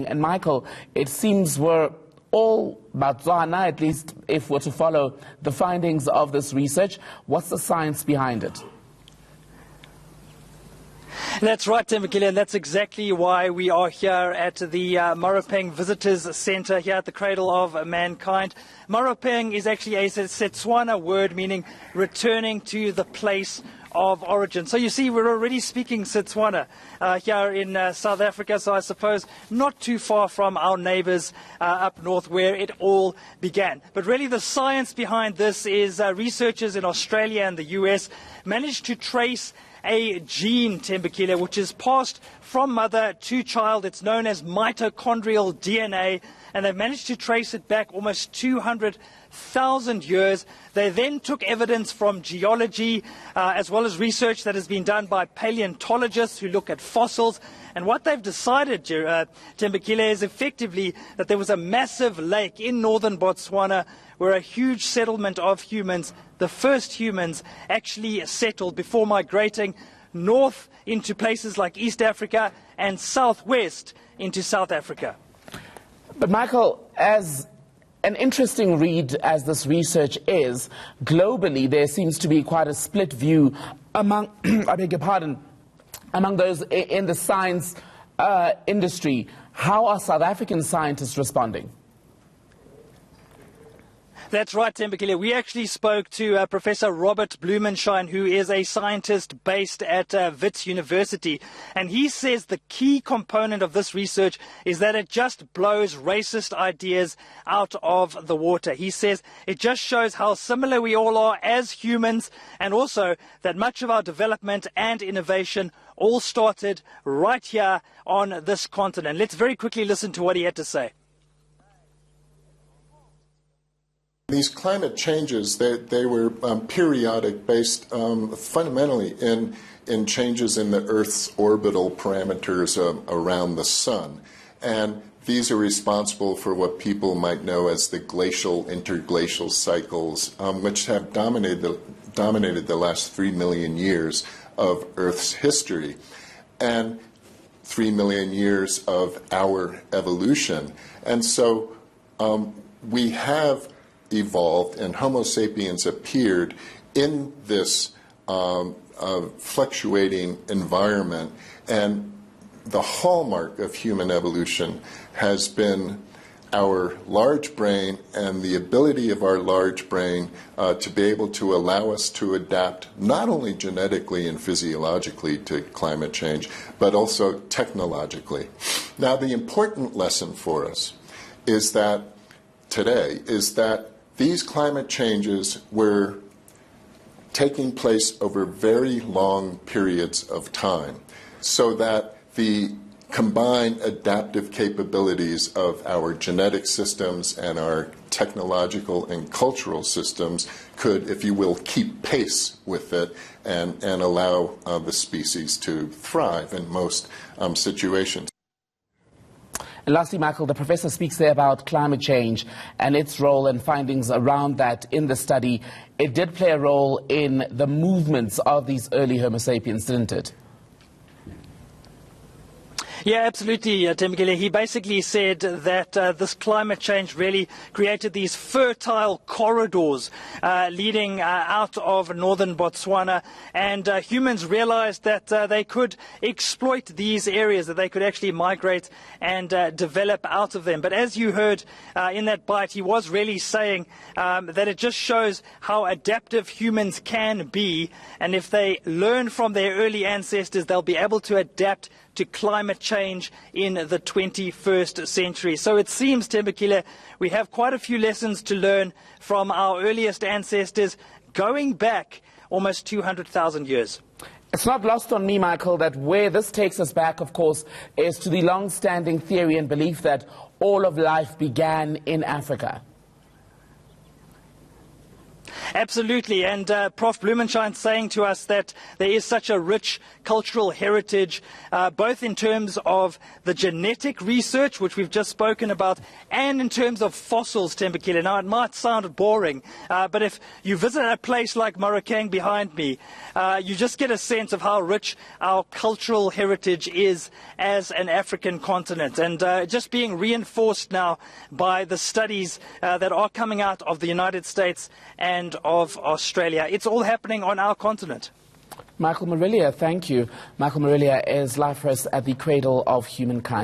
And Michael, it seems we're all Botswana, at least if we're to follow the findings of this research. What's the science behind it? That's right, Tembekile, and that's exactly why we are here at the Maruping Visitors Centre here at the Cradle of Mankind. Maruping is actually a Setswana word meaning returning to the place of origin. So you see, we're already speaking Setswana here in South Africa, so I suppose not too far from our neighbours up north where it all began. But really the science behind this is researchers in Australia and the US managed to trace a gene, Tembekile, which is passed from mother to child. It's known as mitochondrial DNA, and they've managed to trace it back almost 200,000 years. They then took evidence from geology, as well as research that has been done by paleontologists who look at fossils. And what they've decided, Tembekile, is effectively that there was a massive lake in northern Botswana where a huge settlement of humans, the first humans, actually settled before migrating north into places like East Africa and southwest into South Africa. But Michael, as an interesting read as this research is, globally there seems to be quite a split view among, I beg your pardon, among those in the science industry. How are South African scientists responding? That's right, Tembekile. We actually spoke to Professor Robert Blumenschein, who is a scientist based at Wits University. And he says the key component of this research is that it just blows racist ideas out of the water. He says it just shows how similar we all are as humans, and also that much of our development and innovation all started right here on this continent. Let's very quickly listen to what he had to say. These climate changes, they were periodic, based fundamentally in changes in the Earth's orbital parameters around the sun. And these are responsible for what people might know as the glacial interglacial cycles, which have dominated the last 3 million years of Earth's history, and 3 million years of our evolution. And so we have evolved, and Homo sapiens appeared in this fluctuating environment, and the hallmark of human evolution has been our large brain and the ability of our large brain to be able to allow us to adapt not only genetically and physiologically to climate change, but also technologically. Now, the important lesson for us is that today is that these climate changes were taking place over very long periods of time, so that the combined adaptive capabilities of our genetic systems and our technological and cultural systems could, if you will, keep pace with it and allow the species to thrive in most situations. And lastly, Michael, the professor speaks there about climate change and its role and findings around that in the study. It did play a role in the movements of these early Homo sapiens, didn't it? Yeah, absolutely, Tembekile. He basically said that this climate change really created these fertile corridors leading out of northern Botswana, and humans realized that they could exploit these areas, that they could actually migrate and develop out of them. But as you heard in that bite, he was really saying that it just shows how adaptive humans can be, and if they learn from their early ancestors, they'll be able to adapt to climate change in the 21st century. So it seems, Tembekile, we have quite a few lessons to learn from our earliest ancestors going back almost 200,000 years. It's not lost on me, Michael, that where this takes us back, of course, is to the long-standing theory and belief that all of life began in Africa. Absolutely, and Prof. Blumenschein saying to us that there is such a rich cultural heritage, both in terms of the genetic research, which we've just spoken about, and in terms of fossils, Tembekile. Now, it might sound boring, but if you visit a place like Maruping behind me, you just get a sense of how rich our cultural heritage is as an African continent, and just being reinforced now by the studies that are coming out of the United States and of Australia. It's all happening on our continent. Michael Marilia, thank you. Michael Marilia is life host at the Cradle of Humankind.